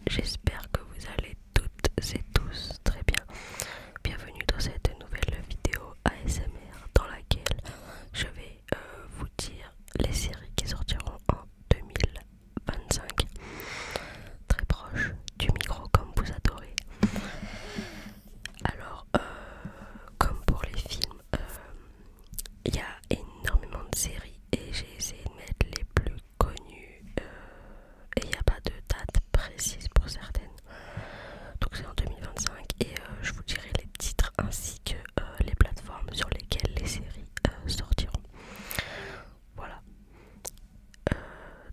J'espère que vous allez toutes et tous très bien. Bienvenue dans cette nouvelle vidéo ASMR dans laquelle je vais vous dire les séries qui sortiront en 2025. Très proche du micro comme vous adorez. Alors, comme pour les films, il y a énormément de séries et j'ai essayé de mettre les plus connues et il n'y a pas de date précise pour certaines. Donc c'est en 2025 et je vous dirai les titres ainsi que les plateformes sur lesquelles les séries sortiront. Voilà.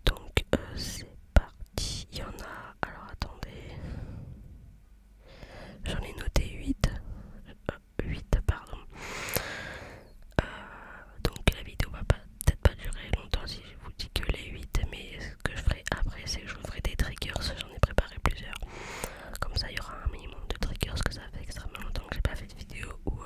Donc c'est parti. Il y en a. Alors attendez. J'en ai noté 8. 8 pardon. Donc la vidéo va peut-être pas durer longtemps si je vous dis que les 8, mais ce que je ferai après c'est que je vous ferai des triggers, j'en ai préparé plusieurs. Comme ça il y aura un minimum de triggers, parce que ça fait extrêmement longtemps que j'ai pas fait de vidéo où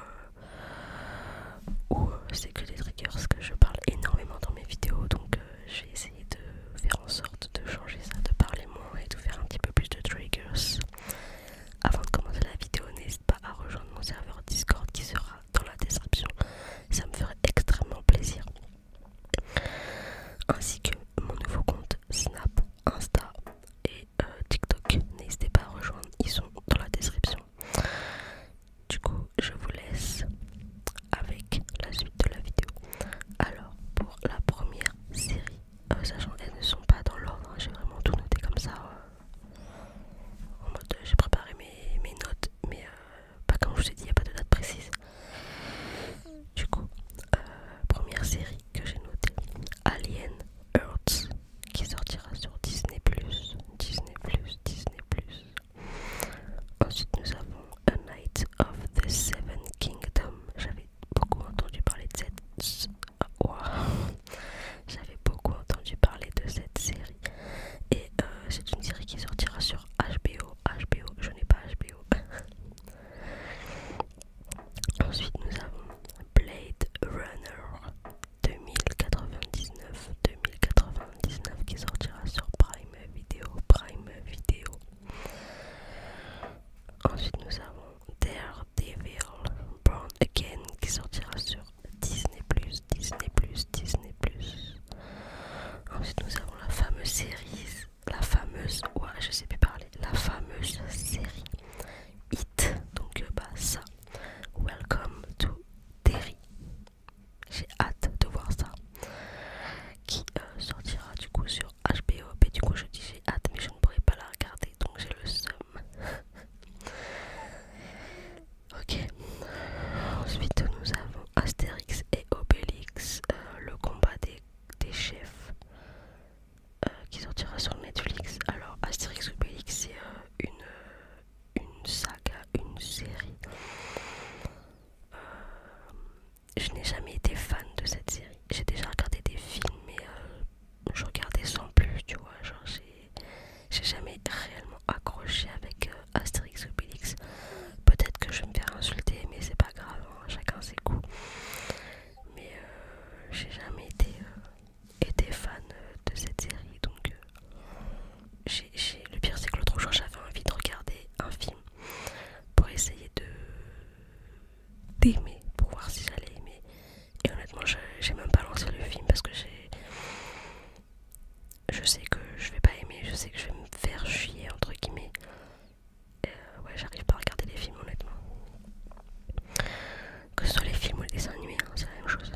c'est que des triggers, que je parle énormément dans mes vidéos, donc je vais essayer de faire en sorte de changer ça, de parler moins et de faire un petit peu plus de triggers. Avant de commencer la vidéo, n'hésite pas à rejoindre mon serveur Discord qui sera dans la description, ça me ferait extrêmement plaisir. Ainsi que mon nouveau compte Snap, Insta et TikTok, n'hésitez pas à rejoindre, ils sont dans la description. Du coup, je vous laisse avec la suite de la vidéo. Alors, pour la première série, sachant qu'elles ne sont pas dans l'ordre, hein, j'ai vraiment tout noté comme ça. En mode, j'ai préparé mes notes, mais pas comme je vous ai dit, il n'y a pas de date précise. Du coup, première série que j'ai notée, Alien Earth, qui sortira sur Disney+, Disney+, Disney+. Ensuite, nous avons A Night of the Seven Kingdoms. J'avais beaucoup entendu parler de cette... Wow. J'avais beaucoup entendu parler de cette série. Et c'est une série qui sortira sur HBO. HBO, je n'ai pas HBO. Ensuite, nous avons Blade Runner 2099 qui sortira sur Prime Video. Ensuite, nous avons Daredevil Born Again qui sortira sur Disney+. Ensuite, nous avons la fameuse série, je sais plus parler, la fameuse série It. Donc, ça, Welcome to Derry. J'ai hâte de voir ça. Qui sortira du coup sur HBO. Et du coup, je dis j'ai hâte, mais je ne pourrai pas la regarder, donc j'ai le seum. Ok. Ensuite, nous avons Astérix et Obélix, le combat des chefs, qui sortira sur Netflix. Alors, Astérix et Obélix, c'est une saga, une série. Je n'ai jamais été fan de cette série. J'ai déjà regardé des films, mais je regardais sans plus, tu vois. Genre, j'ai jamais réellement accroché avec Astérix et Obélix. Peut-être que je vais me faire insulter, mais c'est pas grave, hein, chacun ses goûts. Mais j'ai jamais été fan de cette série, donc le pire c'est que l'autre jour j'avais envie de regarder un film pour essayer d'aimer, pour voir si j'allais aimer. Et honnêtement, j'ai même pas lancé le film parce que je sais que je vais pas aimer, je sais que je vais me faire chier entre guillemets. Ouais, j'arrive pas à regarder les films honnêtement. Que ce soit les films ou les dessins animés, hein, c'est la même chose.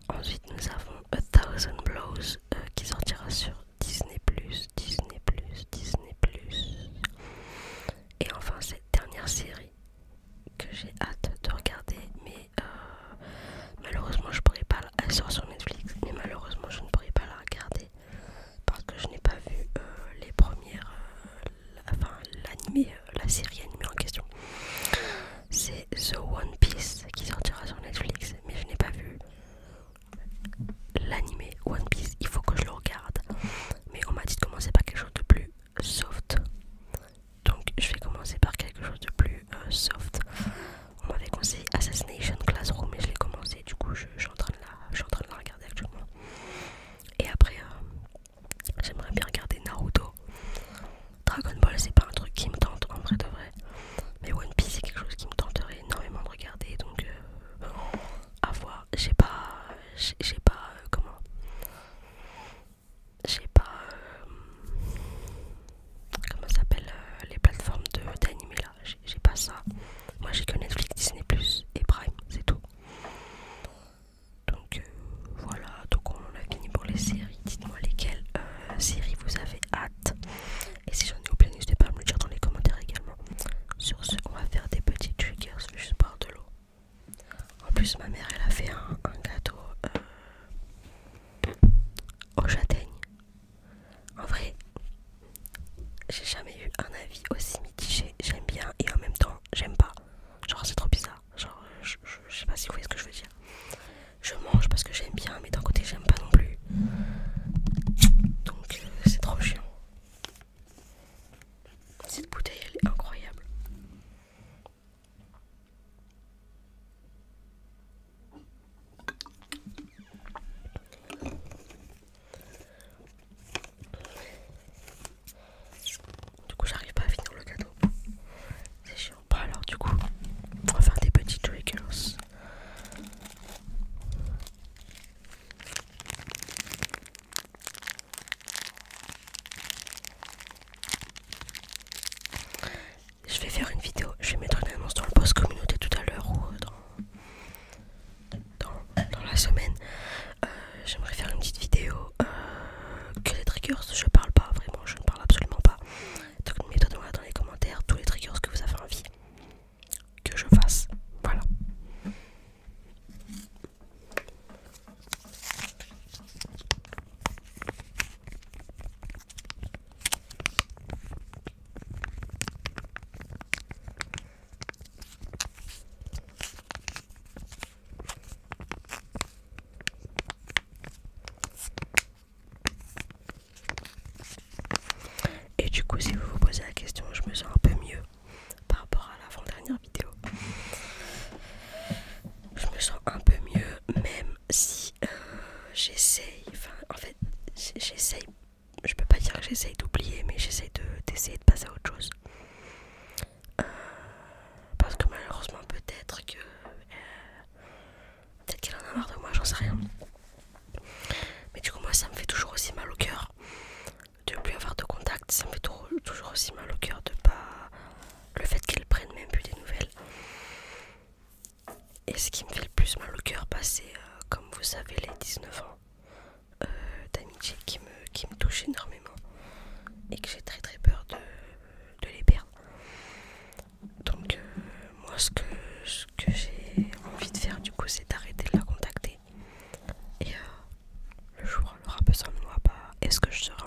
Ensuite, nous avons A Thousand Blows qui sortira sur Disney+. Et enfin, cette dernière série que j'ai hâte de regarder, mais malheureusement je pourrais pas elle sort sur Netflix, mais malheureusement je ne pourrai pas la regarder parce que je n'ai pas vu triggers, je parle pas vraiment, je ne parle absolument pas. Donc mettez-moi dans les commentaires tous les triggers que vous avez envie que je fasse. Voilà. Et du coup, si vous vous posez la question, je me sens un peu mieux par rapport à l'avant-dernière vidéo. Je me sens un peu mieux, même si j'essaye, enfin en fait j'essaye, je peux pas dire que j'essaye d'oublier, mais j'essaye d'essayer de passer à autre chose. Parce que malheureusement peut-être qu'elle en a marre de moi, j'en sais rien. Mais du coup moi ça me fait toujours aussi mal au cœur de plus avoir de contact, ça me fait toujours aussi mal au cœur de pas, le fait qu'elle prenne même plus des nouvelles. Et ce qui me fait le plus mal au cœur, c'est comme vous savez les 19 ans d'amitié qui me touchent énormément et que j'ai très très peur de les perdre. Donc moi ce que j'ai envie de faire du coup c'est d'arrêter de la contacter. Et le jour où elle aura besoin de moi, est-ce que je serai